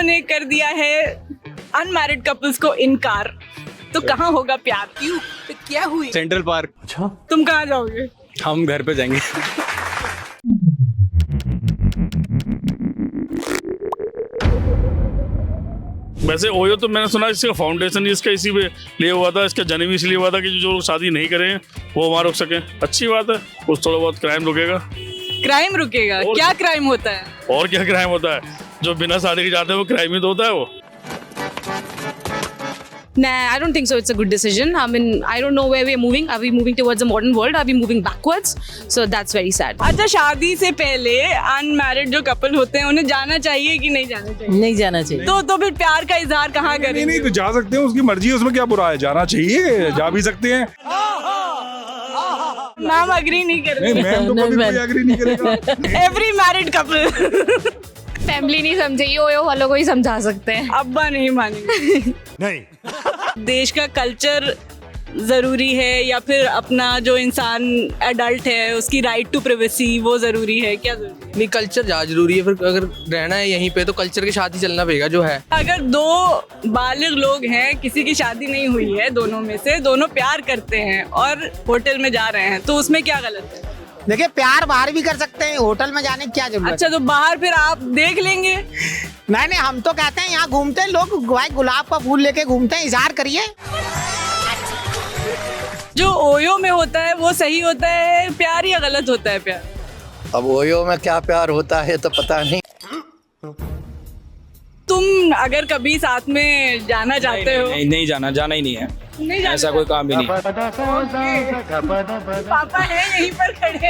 ने कर दिया है अनमैरिड कपल्स को इनकार, तो कहाँ होगा प्यार? क्यों, तो क्या हुई? Central park. अच्छा, तुम कहाँ जाओगे? हम घर पे जाएंगे। वैसे ओयो तो मैंने सुना इसका फाउंडेशन इसका इसी पे लिए हुआ था, इसका जन्म इसलिए हुआ था कि जो लोग शादी नहीं करें वो वहाँ रुक सकें। अच्छी बात है, कुछ थोड़ा बहुत क्राइम रुकेगा। क्राइम रुकेगा? क्या क्राइम होता है? और क्या क्राइम होता है? जो बिना शादी के जाते हैं वो क्राइम ही तो होता है वो। Nah, I don't think so. It's a good decision. I mean, I don't know where we are moving. Are we moving towards a modern world? Are we moving backwards? So that's very sad. अच्छा, शादी से पहले unmarried जो couple होते हैं उन्हें जाना चाहिए कि नहीं जाना चाहिए? नहीं जाना चाहिए। तो फिर प्यार का इजहार कहाँ करें? नहीं तो जा सकते हैं, उसकी मर्जी है, उसमें क्या बुरा है, जाना चाहिए, जा भी सकते हैं। मैम एग्री नहीं कर रही। नहीं, मैम तो कभी कोई एग्री नहीं करेगा। Every married couple. फैमिली नहीं समझेगी, ओयो वालों को ही समझा सकते हैं। अब्बा नहीं मानेंगे। नहीं, देश का कल्चर जरूरी है या फिर अपना जो इंसान एडल्ट है उसकी राइट टू प्राइवेसी वो जरूरी है? क्या जरूरी है? नहीं, कल्चर ज़्यादा जरूरी है। फिर अगर रहना है यहीं पे तो कल्चर के साथ ही चलना पड़ेगा जो है। अगर दो बालिग लोग हैं, किसी की शादी नहीं हुई है, दोनों में से दोनों प्यार करते हैं और होटल में जा रहे हैं, तो उसमें क्या गलत है? देखिए, प्यार बाहर भी कर सकते हैं, होटल में जाने की क्या जरूरत है? अच्छा, तो बाहर फिर आप देख लेंगे। नहीं, हम तो कहते हैं यहाँ घूमते हैं लोग, गुलाब का फूल लेके घूमते हैं, इजहार करिए। जो ओयो में होता है वो सही होता है प्यार या गलत होता है प्यार? अब ओयो में क्या प्यार होता है तो पता नहीं। तुम अगर कभी साथ में जाना चाहते हो? नहीं जाना ही नहीं है। नहीं जाना ऐसा कोई काम भी नहीं। पापा है यहीं पर खड़े।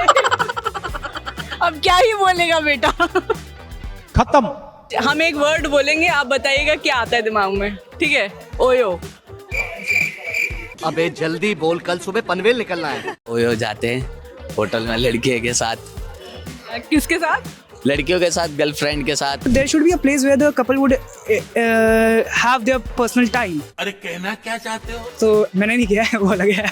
अब क्या ही बोलेगा बेटा। खत्म। हम एक वर्ड बोलेंगे, आप बताइएगा क्या आता है दिमाग में, ठीक है? ओयो। अबे जल्दी बोल, कल सुबह पनवेल निकलना है। ओयो जाते हैं होटल में लड़के के साथ, किसके साथ? लड़कियों के साथ, गर्लफ्रेंड के साथ। There should be a place where the couple would have their personal time. अरे कहना क्या चाहते हो? तो मैंने नहीं किया है, वो अलग है।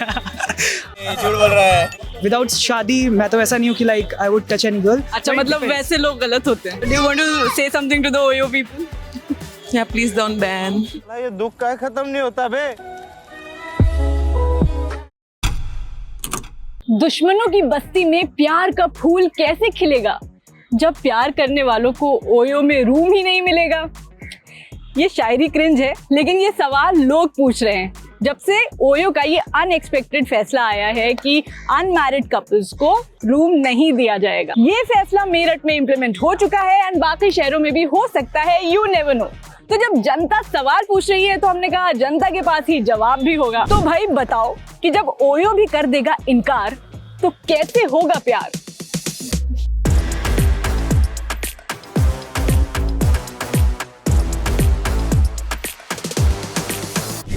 झूठ बोल रहा है। Without शादी मैं तो ऐसा नहीं हूँ कि like I would touch any girl. अच्छा, मतलब वैसे लोग गलत होते हैं। Do you want to say something to the Oyo people? Yeah, please don't ban. ये दुख का खत्म नहीं होता बे। दुश्मनों की बस्ती में प्यार का फूल कैसे खिलेगा जब प्यार करने वालों को ओयो में रूम ही नहीं मिलेगा? ये शायरी क्रिंज है, लेकिन ये सवाल लोग पूछ रहे हैं जब से ओयो का ये अनएक्सपेक्टेड फैसला आया है कि अनमैरिड कपल्स को रूम नहीं दिया जाएगा। ये फैसला मेरठ में इम्प्लीमेंट हो चुका है एंड बाकी शहरों में भी हो सकता है, यू नेवर नो। तो जब जनता सवाल पूछ रही है तो हमने कहा जनता के पास ही जवाब भी होगा। तो भाई बताओ कि जब ओयो भी कर देगा इनकार तो कैसे होगा प्यार?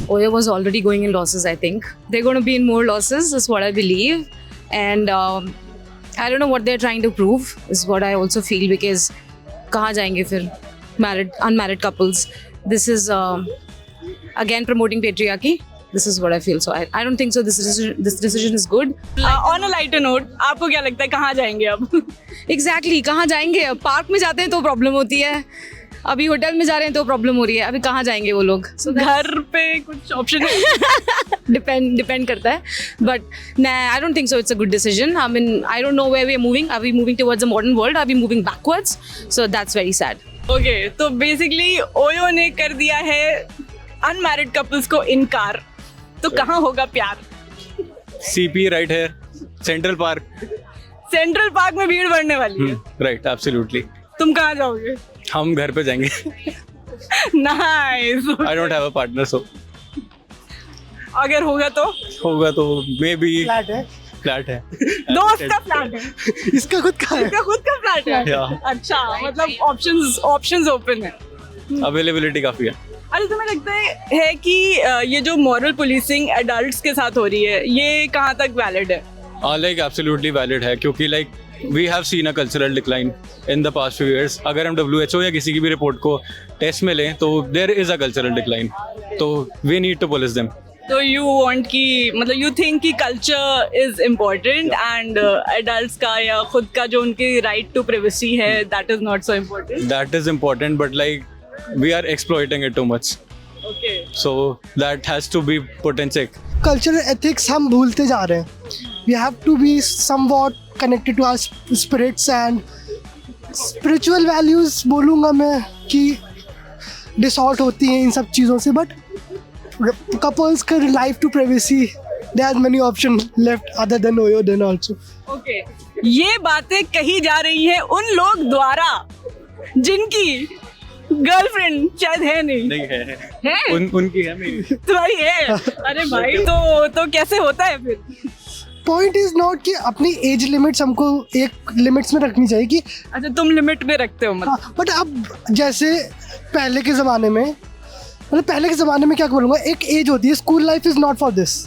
Oyo was already going in losses, I think. They're going to be in more losses, is what I believe. And I don't know what they're trying to prove, is what I also feel, because कहाँ जाएंगे फिर unmarried couples? This is again promoting patriarchy. This is what I feel. So I don't think so. This decision is good. On a lighter note, आपको क्या लगता है कहाँ जाएंगे अब? Exactly, कहाँ जाएंगे? पार्क में जाते हैं तो प्रॉब्लम होती है, अभी होटल में जा रहे हैं तो प्रॉब्लम हो रही है, अभी कहाँ जाएंगे वो लोग? घर पे कुछ ऑप्शन डिपेंड करता है, but I don't think so it's a good decision. I mean, I don't know where we are moving. Are we moving towards a modern world? Are we moving backwards? So that's very sad. Okay, तो basically OYO ने कर दिया है unmarried couples को इनकार, तो कहाँ होगा प्यार? सीपी राइट है, सेंट्रल पार्क। सेंट्रल पार्क में भीड़ बढ़ने वाली है। Right, absolutely. तुम कहाँ जाओगे? हम घर पे जाएंगे। Nice. I don't have a partner, so अगर होगा तो मे बी फ्लैट है। दोस्त का फ्लैट है। इसका खुद का है। इसका खुद का फ्लैट है। Yeah. अच्छा, मतलब ऑप्शंस ओपन है, अवेलेबिलिटी काफी है। अरे तुम्हें लगता है कि ये जो मॉरल पुलिसिंग एडल्ट्स के साथ हो रही है ये कहाँ तक वैलिड है? लाइक एब्सोल्युटली वैलिड है, क्योंकि like we have seen a cultural decline in the past few years. अगर हम WHO या किसी की भी रिपोर्ट को टेस्ट में लें तो there is a cultural decline, तो we need to police them. तो यू वांट कि मतलब यू थिंक कि culture is important and adults का या खुद का जो उनकी राइट टू प्राइवेसी है that is not so important? That is important, but like we are exploiting it too much. Okay. So that has to be put in check. Cultural ethics हम भूलते जा रहे हैं. We have to be somewhat connected to our spirits and spiritual values बोलूँगा मैं कि डिसॉर्ट होती हैं इन सब चीज़ों से. बट कपल्स का life to privacy, there are many option left other than OYO then also. Okay, ये बातें कही जा रही हैं उन लोग द्वारा जिनकी गर्लफ्रेंड शायद है नहीं है? उनकी है मेरी. तुम्हारी है? अरे भाई, तो कैसे होता है फिर? पॉइंट इज नॉट कि अपनी एज लिमिट्स हमको एक लिमिट्स में रखनी चाहिए कि अच्छा, तुम लिमिट में रखते हो मतलब? बट अब जैसे पहले के ज़माने में, मतलब पहले के ज़माने में क्या बोलूँगा, एक एज होती है. School life is not for this.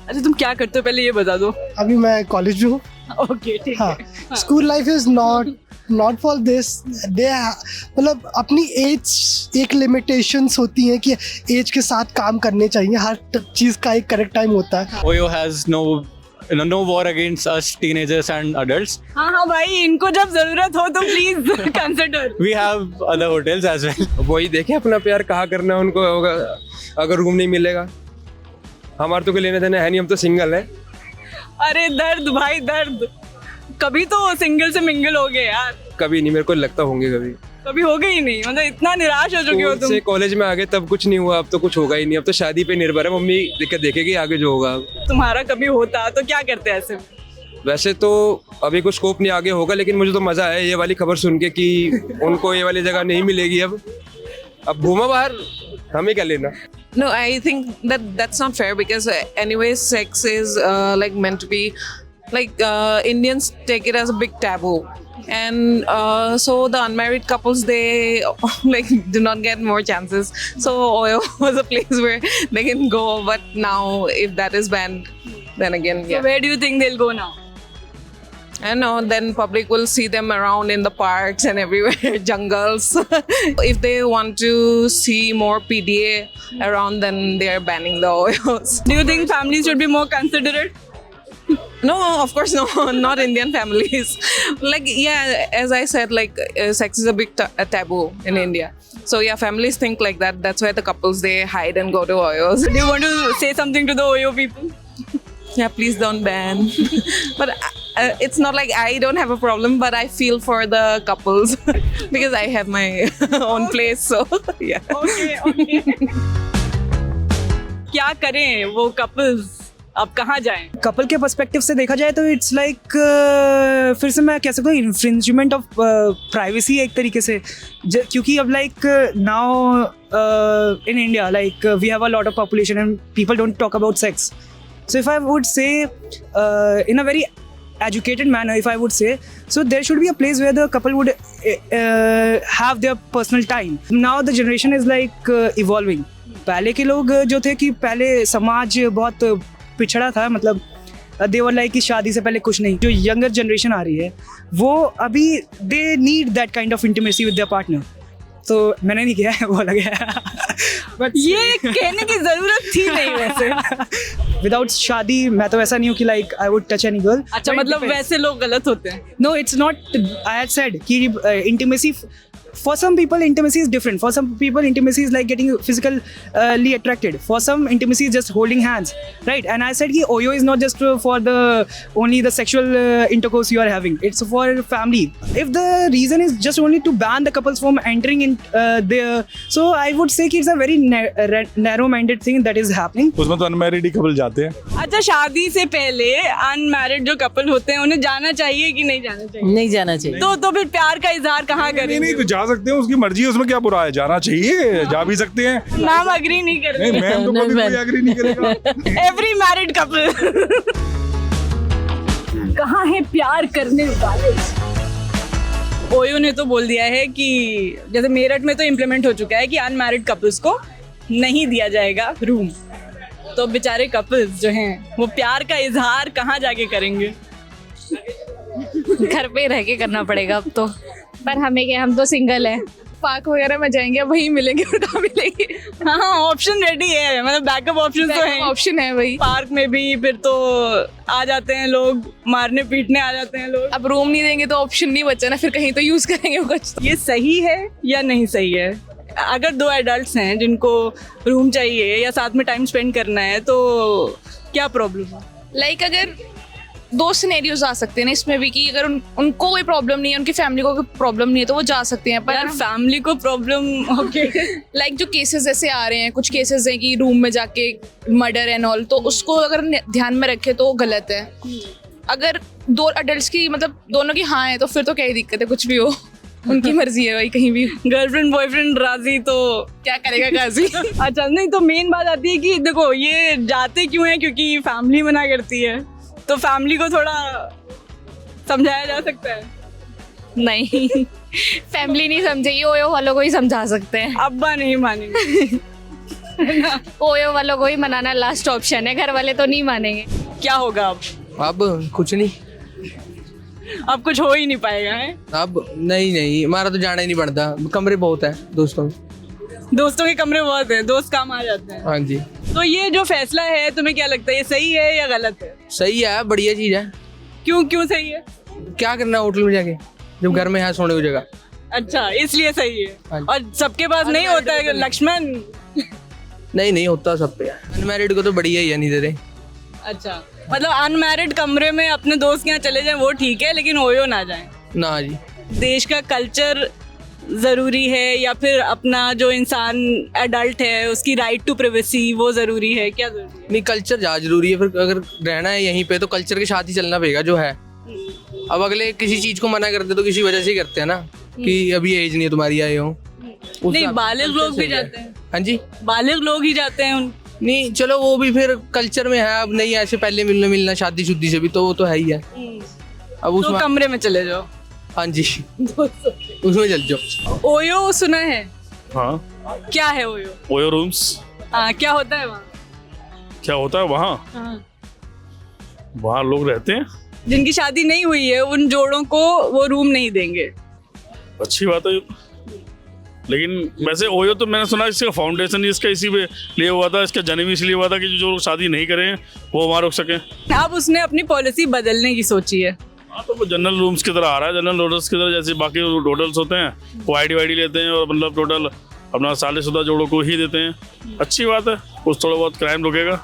अच्छा, तुम क्या करते हो पहले ये बता दो. अभी मैं कॉलेज में हूँ. ओके, ठीक हाँ, है. School life is not for this. They मतलब अपनी एज एक लिमिटेशंस होती हैं कि एज के साथ काम करने चाहिए. हर चीज़ का एक करेक्ट टाइम होता है. Oyo has no war against us teenagers and adults. हाँ भाई, इनको जब जरूरत हो तो please consider. We have other hotels as well. वही देखे अपना प्यार कहाँ करना है उनको. होगा अगर रूम नहीं मिलेगा, हमारे तो कोई लेने देने है नहीं, हम तो सिंगल है. अरे दर्द भाई दर्द. कभी तो सिंगल से मिंगल हो गए यार. कभी नहीं, मेरे को लगता होंगे कभी हो गई नहीं, मतलब इतना निराश हो चुके हो तुम. से कॉलेज में आ गए तब कुछ नहीं हुआ, अब तो कुछ होगा ही नहीं. अब तो शादी पे निर्भर है. मम्मी देखेगी आगे जो होगा. तुम्हारा कभी होता तो क्या करते ऐसे? वैसे तो अभी कुछ स्कोप नहीं आगे होगा, लेकिन मुझे तो मजा है ये वाली खबर सुन के कि उनको ये वाली जगह नहीं मिलेगी. अब घूमा बाहर, हमें क्या लेना. No, I think that's not fair because anyway, sex is like meant to be like Indians take it as a big taboo, and so the unmarried couples, they like do not get more chances. So Oyo was a place where they can go, but now if that is banned, then again, yeah. So where do you think they'll go now? I don't know, then public will see them around in the parks and everywhere, jungles. If they want to see more PDA around, then they are banning the Oyos. Do you think families should be more considerate? No, of course no, not Indian families. Like, yeah, as I said, like sex is a big a taboo in India. So yeah, families think like that. That's why the couples, they hide and go to Oyos. Do you want to say something to the Oyo people? Yeah, please don't ban. But it's not like I don't have a problem, but I feel for the couples because I have my own place. So yeah. Okay. क्या करें वो couples? अब कहाँ जाएं? Couple के perspective से देखा जाए तो इट्स लाइक फिर से मैं कह सकता हूँ इन्फ्रिंजमेंट ऑफ प्राइवेसी एक तरीके से. क्योंकि अब like now in India like we have a lot of population and people don't talk about sex. So if I would say in a very educated manner, if I would say, so there should be a place where the couple would have their personal time. Now the generation is like evolving. पहले के लोग जो थे कि पहले समाज बहुत पिछड़ा था, मतलब they were like कि शादी से पहले कुछ नहीं. जो younger generation आ रही है वो अभी they need that kind of intimacy with their partner. तो मैंने नहीं किया है, वो लग गया. बट ये कहने की जरूरत थी नहीं वैसे. विदाउट शादी मैं तो ऐसा नहीं हूँ कि like I would touch any girl. अच्छा, मतलब वैसे लोग गलत होते हैं? No, it's not. I had said कि intimacy for some people intimacy is different. For some people intimacy is like getting physically attracted. For some intimacy is just holding hands, right? And I said ki Oyo is not just for the only the sexual intercourse you are having. It's for family. If the reason is just only to ban the couples from entering in there, so I would say कि it's a very narrow-minded thing that is happening. उसमें तो unmarried ही couple जाते हैं. अच्छा, शादी से पहले unmarried जो कपल होते हैं उन्हें जाना चाहिए कि नहीं जाना चाहिए? नहीं जाना चाहिए. तो फिर प्यार का इजहार कहाँ करेंगे? नहीं तो जा सकते हैं, उसकी मर्जी है, उसमें क्या बुरा है. जाना चाहिए, जा भी सकते हैं. मैम अग्री नहीं कर रही. नहीं, मैम तो कभी कोई एग्री नहीं करेगा. Every married couple. कहाँ है प्यार करने वाले? ओयो ने तो बोल दिया है कि जैसे मेरठ में तो इम्प्लीमेंट हो चुका है कि अनमैरिड कपल्स को नहीं दिया जाएगा रूम. तो बेचारे कपल्स जो हैं वो प्यार का इजहार कहाँ जाके करेंगे? घर पे रह के करना पड़ेगा अब तो. पर हमें क्या, हम तो सिंगल हैं. पार्क वगैरह में जाएंगे, वहीं मिलेंगे और कहाँ मिलेंगे. हाँ, ऑप्शन रेडी है, मतलब बैकअप ऑप्शन तो है. ऑप्शन है वही. पार्क में भी फिर तो आ जाते हैं लोग, मारने पीटने आ जाते हैं लोग. अब रूम नहीं देंगे तो ऑप्शन नहीं बचा ना, फिर कहीं तो यूज करेंगे वो कुछ. ये सही है या नहीं सही है? अगर दो एडल्ट्स हैं जिनको रूम चाहिए या साथ में टाइम स्पेंड करना है तो क्या प्रॉब्लम है? लाइक अगर दो सिनेरियोज आ सकते हैं ना इसमें भी कि अगर उनको कोई प्रॉब्लम नहीं है, उनकी फैमिली को कोई प्रॉब्लम नहीं है तो वो जा सकते हैं। पर यार फैमिली को प्रॉब्लम ओके लाइक जो केसेस ऐसे आ रहे हैं, कुछ केसेस हैं कि रूम में जाके मर्डर एंड ऑल, तो उसको अगर ध्यान में रखे तो गलत है। अगर दो अडल्ट की मतलब दोनों की हाँ है तो फिर तो क्या ही दिक्कत है, कुछ भी हो उनकी मर्जी है भाई, कहीं भी गर्लफ्रेंड बॉयफ्रेंड राजी तो क्या करेगा गाजी। अच्छा नहीं तो मेन बात आती है कि देखो ये जाते क्यों है, क्योंकि फैमिली मना करती है, तो फैमिली को थोड़ा समझाया जा सकता है। नहीं फैमिली नहीं समझेगी, ओयो वालों को ही समझा सकते हैं। अब्बा नहीं मानेंगे ओयो वालों को ही मनाना लास्ट ऑप्शन है, घर वाले तो नहीं मानेंगे। क्या होगा अब कुछ नहीं, अब कुछ हो ही नहीं पाएगा है? अब नहीं हमारा तो जाना ही नहीं पड़ता, कमरे बहुत है दोस्तों के कमरे बहुत है, दोस्त काम आ जाते हैं। हाँ जी। तो ये जो फैसला है तुम्हें क्या लगता है, ये सही है या गलत है? सही है, बढ़िया चीज है। क्यों सही है? क्या करना है होटल में जाके जब घर में है सोने की जगह। अच्छा इसलिए सही है। हाँ। और सबके पास नहीं होता है लक्ष्मण? नहीं होता सब पे, अनमैरिड को तो बढ़िया ही है, नहीं दे रहे। अच्छा मतलब अनमैरिड कमरे में अपने दोस्त के यहाँ चले जाएं वो ठीक है, लेकिन ओयो ना जाएं। ना जी। देश का कल्चर जरूरी है या फिर अपना जो इंसान एडल्ट है उसकी राइट टू प्राइवेसी वो जरूरी है? क्या जरूरी है? नहीं, कल्चर ज़्यादा जरूरी है। फिर अगर रहना है यहीं पे तो कल्चर के साथ ही चलना पड़ेगा जो है। अब अगले किसी चीज को मना करते तो किसी वजह से ही करते हैं ना, कि अभी एज नहीं है तुम्हारी, आए हो। नहीं बालिग लोग भी जाते हैं। हाँ जी, बालिग लोग ही जाते हैं उन। नहीं चलो वो भी फिर कल्चर में है। अब नहीं ऐसे पहले मिलना शादी शुद्धी से भी तो वो तो है ही है। अब तो कमरे में चले जाओ। हाँ जी उसमें चल जाओ। ओयो सुना है? हाँ। क्या है ओयो? OYO rooms. क्या होता है वहाँ? क्या होता है वहाँ? वहाँ लोग रहते हैं जिनकी शादी नहीं हुई है, उन जोड़ों को वो रूम नहीं देंगे। अच्छी बात है, लेकिन वैसे ओयो तो मैंने सुना इसका फाउंडेशन इसका इसी पे लिए हुआ था, इसका जन्म इसलिए हुआ था कि जो लोग शादी नहीं करे हैं वो वहाँ रुक सकें। अब उसने अपनी पॉलिसी बदलने की सोची है। हाँ तो वो जनरल रूम्स की तरह आ रहा है, जनरल होटल्स की तरह, जैसे बाकी होटल्स होते हैं वो आईडी लेते हैं और मतलब टोटल अपना शादीशुदा जोड़ों को ही देते हैं। अच्छी बात है, कुछ थोड़ा बहुत क्राइम रुकेगा।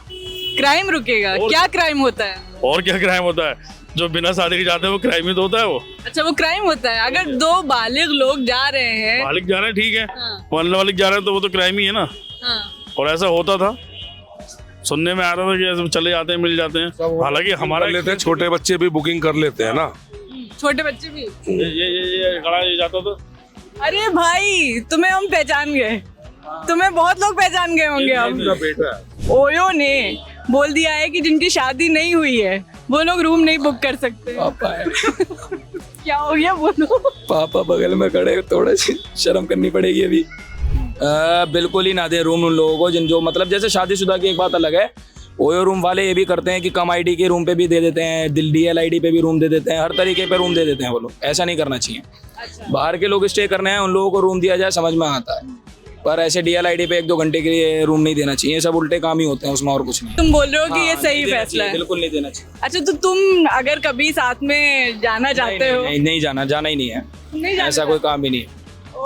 क्राइम रुकेगा? क्या क्राइम होता है? और क्या क्राइम होता है? जो बिना शादी के जाते हैं वो क्राइम ही तो होता है वो। अच्छा वो क्राइम होता है? अगर दो बालिग लोग जा रहे हैं, बालिग जा रहे हैं ठीक है, मरने वाले जा रहे हैं तो वो तो क्राइम ही है ना। और ऐसा होता था, सुनने में आ रहा था कि ऐसे चले जाते हैं, मिल जाते हैं। हालांकि हमारा लेते हैं, छोटे बच्चे भी बुकिंग कर लेते हैं ना। छोटे बच्चे भी ये खड़ा जाता था। अरे भाई तुम्हें हम पहचान गए, तुम्हें बहुत लोग पहचान गए होंगे। अब ओयो ने बोल दिया है कि जिनकी शादी नहीं हुई है वो लोग रूम नहीं बुक कर सकते। पापा है क्या हो गया बोलो? पापा बगल में खड़े, थोड़ा सी शर्म करनी पड़ेगी अभी। बिल्कुल ही ना दे रूम उन लोगों को जिन जो मतलब जैसे शादीशुदा की एक बात अलग है, ओयो रूम वाले ये भी करते हैं कि कम आईडी के रूम पे भी दे देते हैं, DL ID पे भी रूम दे देते हैं, हर तरीके पे रूम दे देते हैं वो लोग। ऐसा नहीं करना चाहिए। बाहर के लोग स्टे करने हैं, उन लोगों को रूम दिया जाए, समझ में आता है, पर ऐसे DL ID पे 1-2 घंटे के लिए रूम नहीं देना चाहिए। सब उल्टे काम ही होते हैं उसमें, और कुछ नहीं। तुम बोल रहे हो कि ये सही फैसला है? बिल्कुल नहीं देना चाहिए। अच्छा तो तुम अगर कभी साथ में जाना चाहते हो? नहीं जाना ही नहीं है, ऐसा कोई काम ही नहीं है।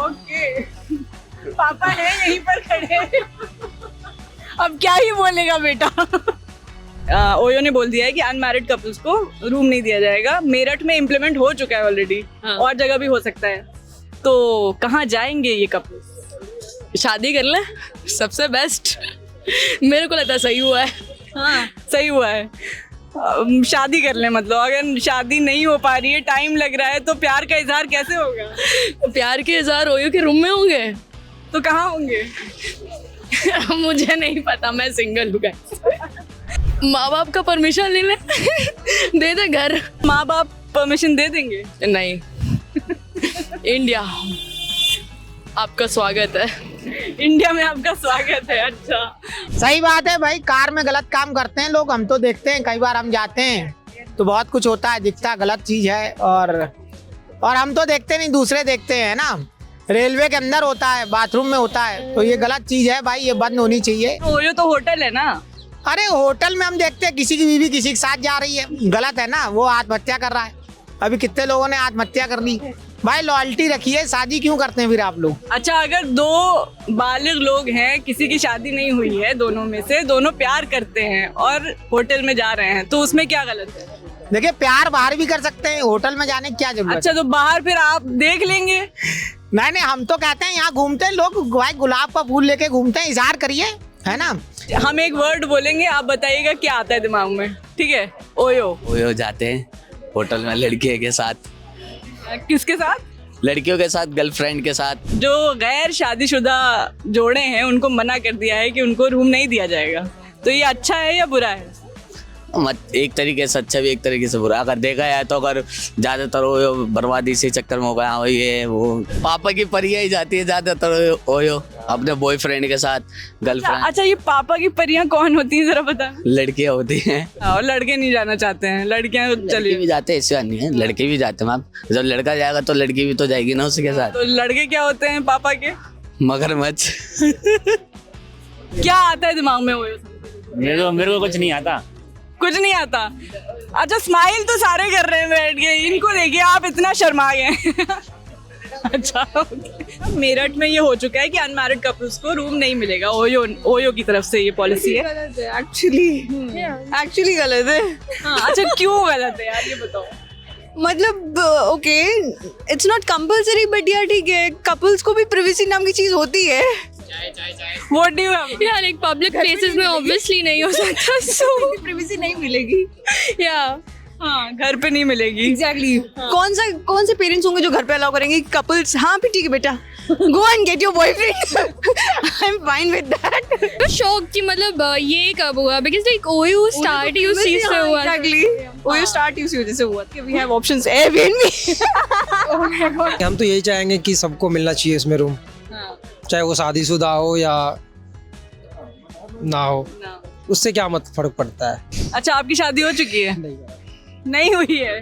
ओके पापा है यहीं पर खड़े। अब क्या ही बोलेगा बेटा। ओयो ने बोल दिया है कि अनमैरिड कपल्स को रूम नहीं दिया जाएगा। मेरठ में इम्प्लीमेंट हो चुका है ऑलरेडी, और जगह भी हो सकता है। तो कहाँ जाएंगे ये कपल्स? शादी कर ले, सबसे बेस्ट। मेरे को लगता है सही हुआ है। हाँ सही हुआ है। शादी कर ले, मतलब अगर शादी नहीं हो पा रही है, टाइम लग रहा है, तो प्यार का इजहार कैसे होगा? प्यार के इजहार ओयो के रूम में होंगे तो कहाँ होंगे? मुझे नहीं पता, मैं सिंगल हूँ। माँ बाप का परमिशन ले ले दे दे घर। माँ बाप परमिशन दे देंगे? नहीं। इंडिया आपका स्वागत है। इंडिया में आपका स्वागत है। अच्छा सही बात है भाई, कार में गलत काम करते हैं लोग, हम तो देखते हैं, कई बार हम जाते हैं तो बहुत कुछ होता है, दिखता गलत चीज है, और हम तो देखते नहीं, दूसरे देखते हैं ना। रेलवे के अंदर होता है, बाथरूम में होता है, तो ये गलत चीज है भाई, ये बंद होनी चाहिए। ओयो तो होटल है ना। अरे होटल में हम देखते हैं किसी की बीवी किसी के साथ जा रही है, गलत है ना, वो आत्महत्या कर रहा है। अभी कितने लोगों ने आत्महत्या कर ली, भाई लॉयल्टी रखिए, शादी क्यों करते हैं फिर आप लोग? अच्छा, अगर दो बालिग लोग हैं, किसी की शादी नहीं हुई है, दोनों में से दोनों प्यार करते हैं और होटल में जा रहे हैं, तो उसमें क्या गलत है? देखिए प्यार बाहर भी कर सकते हैं, होटल में जाने की क्या जरूरत? अच्छा, तो बाहर फिर आप देख लेंगे। नहीं नहीं, हम तो कहते हैं यहाँ घूमते हैं लोग, भाई गुलाब का फूल लेके घूमते हैं, इजहार करिए, है ना? हम एक वर्ड बोलेंगे, आप बताइएगा क्या आता है दिमाग में, ठीक है? ओयो। ओयो जाते हैं होटल में लड़के के साथ। किसके साथ? लड़कियों के साथ, गर्लफ्रेंड के साथ। जो गैर शादीशुदा जोड़े हैं उनको मना कर दिया है कि उनको रूम नहीं दिया जाएगा, तो ये अच्छा है या बुरा है? एक तरीके से अच्छा भी, एक तरीके से बुरा। अगर देखा जाए तो अगर ज्यादातर ओयो बर्बादी से चक्कर में हो गया, हाँ ये वो पापा की परियां ही जाती है ज्यादातर ओयो अपने बॉयफ्रेंड के साथ, गर्लफ्रेंड। अच्छा, ये पापा की परियां कौन होती हैं जरा बता? लड़कियां होती हैं। और लड़के नहीं जाना चाहते हैं? लड़कियां चलिए भी जाते हैं, ऐसे नहीं है, लड़के भी जाते हैं मैम। जब लड़का जाएगा तो लड़की भी तो जाएगी ना उसके साथ। तो लड़के क्या होते हैं पापा के? मगरमच्छ। क्या आता है दिमाग में ओयो? मेरे को कुछ नहीं आता। कुछ नहीं आता? अच्छा, स्माइल तो सारे कर रहे हैं बैठ के, इनको देखिए आप इतना शर्मा गए। अच्छा, मेरठ में ये हो चुका है कि अनमैरिड कपल्स को रूम नहीं मिलेगा, ओयो की तरफ से ये पॉलिसी है। एक्चुअली गलत है। हाँ, अच्छा क्यों गलत है यार, ये बताओ। मतलब okay, it's not compulsory, but यार ठीक है, कपल्स को भी प्राइवेसी नाम की चीज होती है। What do you have? यार एक पब्लिक प्लेसेस में ऑब्वियसली नहीं हो सकता, सो प्राइवेसी नहीं मिलेगी। या हाँ, घर पे नहीं मिलेगी। एग्जैक्टली। कौन से पेरेंट्स होंगे जो घर पे अलाउ करेंगे कपल्स? हाँ भी ठीक है बेटा, go and get your boyfriend, I am fine with that. शौक की मतलब ये कब हुआ? बिकॉज़ लाइक ओयो स्टार्ट ही उस चीज से हुआ। एग्जैक्टली, ओयो स्टार्ट ही उसी वजह से हुआ कि वी हैव ऑप्शंस एयरबीएनबी। हम तो यही चाहेंगे कि सबको मिलना चाहिए इसमें रूम, चाहे वो शादीशुदा हो या ना हो, उससे क्या मत फर्क पड़ता है। अच्छा, आपकी शादी हो चुकी है? नहीं हुई है,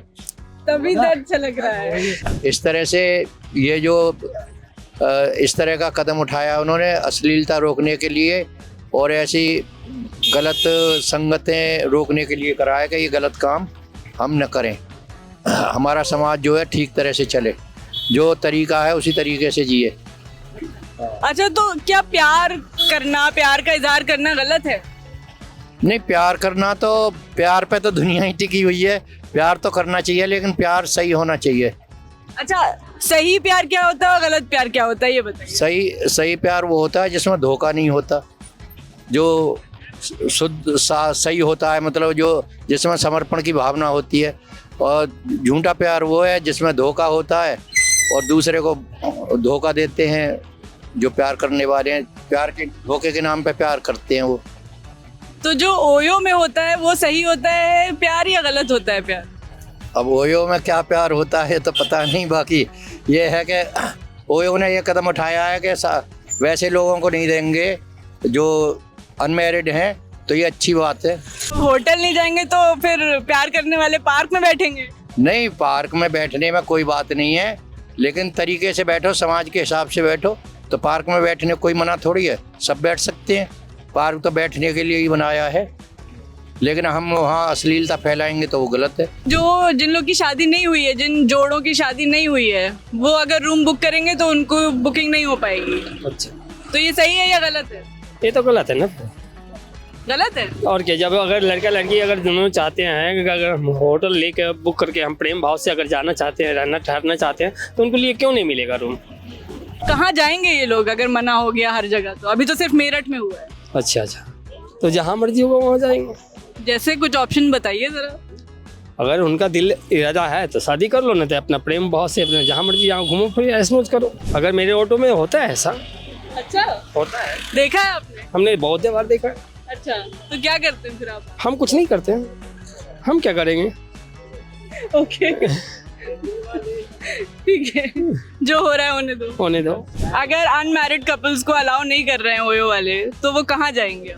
तभी तो अच्छा लग रहा है। इस तरह से ये जो इस तरह का कदम उठाया उन्होंने अश्लीलता रोकने के लिए और ऐसी गलत संगतें रोकने के लिए करा है कि ये गलत काम हम न करें, हमारा समाज जो है ठीक तरह से चले, जो तरीका है उसी तरीके से जिए। अच्छा, तो क्या प्यार का इजहार करना गलत है? नहीं, प्यार करना तो, प्यार पे तो दुनिया ही टिकी हुई है, प्यार तो करना चाहिए, लेकिन प्यार सही होना चाहिए। अच्छा, सही प्यार क्या होता है और गलत प्यार क्या होता है, ये बताइए। सही प्यार वो होता है जिसमें धोखा नहीं होता, जो शुद्ध सही होता है, मतलब जो जिसमें समर्पण की भावना होती है। और झूठा प्यार वो है जिसमें धोखा होता है और दूसरे को धोखा देते हैं। जो प्यार करने वाले हैं, प्यार के धोखे के नाम पे प्यार करते हैं वो। तो जो ओयो में होता है वो सही होता है प्यार या गलत होता है प्यार? अब ओयो में क्या प्यार होता है तो पता नहीं, बाकी ये है कि ओयो ने ये कदम उठाया है कि वैसे लोगों को नहीं देंगे जो अनमैरिड हैं, तो ये अच्छी बात है। होटल नहीं जाएंगे तो फिर प्यार करने वाले पार्क में बैठेंगे? नहीं, पार्क में बैठने में कोई बात नहीं है, लेकिन तरीके से बैठो, समाज के हिसाब से बैठो। तो पार्क में बैठने कोई मना थोड़ी है, सब बैठ सकते हैं, पार्क तो बैठने के लिए ही बनाया है। लेकिन हम वहाँ अश्लीलता फैलाएंगे तो वो गलत है। जिन लोग की शादी नहीं हुई है, जिन जोड़ों की शादी नहीं हुई है, वो अगर रूम बुक करेंगे तो उनको बुकिंग नहीं हो पाएगी। अच्छा, तो ये सही है या गलत है? ये तो गलत है ना। गलत है और क्या, जब अगर लड़का लड़की अगर दोनों चाहते हैं कि अगर हम होटल लेके बुक करके हम प्रेम भाव से अगर जाना चाहते हैं, रहना ठहरना चाहते हैं, तो उनके लिए क्यों नहीं मिलेगा रूम? कहाँ जाएंगे ये लोग अगर मना हो गया हर जगह? तो अभी तो सिर्फ मेरठ में हुआ है। अच्छा, तो जहाँ मर्जी होगा वहाँ जाएंगे। जैसे कुछ ऑप्शन बताइए जरा। अगर उनका दिल इरादा है तो शादी कर लो, ना तो अपना प्रेम भाव से अपने जहाँ मर्जी यहाँ घूमो फिर ऐश मौज करो। अगर मेरे ऑटो में होता है ऐसा। अच्छा, होता है? देखा है आपने? हमने बहुत बार देखा है। अच्छा, तो क्या करते हैं फिर आप? हम कुछ नहीं करते हैं, हम क्या करेंगे। ओके, ठीक है, जो हो रहा है होने दो। अगर अनमैरिड कपल्स को अलाउ नहीं कर रहे हैं ओयो वाले, तो वो कहाँ जाएंगे?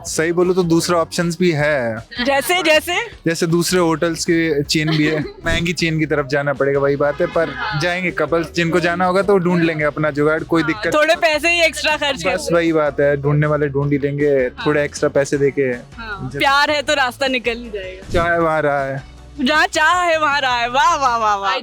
सही बोलो तो दूसरा ऑप्शंस भी है। जैसे दूसरे होटल्स की चेन भी है, महंगी चेन की तरफ जाना पड़ेगा, वही बात है, पर जाएंगे कपल्स, जिनको जाना होगा तो ढूंढ लेंगे अपना जुगाड़, कोई दिक्कत। थोड़े पैसे ही एक्स्ट्रा खर्च, बस वही बात है, ढूंढने वाले ढूंढ ही लेंगे, थोड़े एक्स्ट्रा पैसे देके। प्यार है तो रास्ता निकल ही जाएगा। चाहे वहाँ रहा है, जहाँ चाह है वहाँ रहा है। वाह वाह वाह वाह।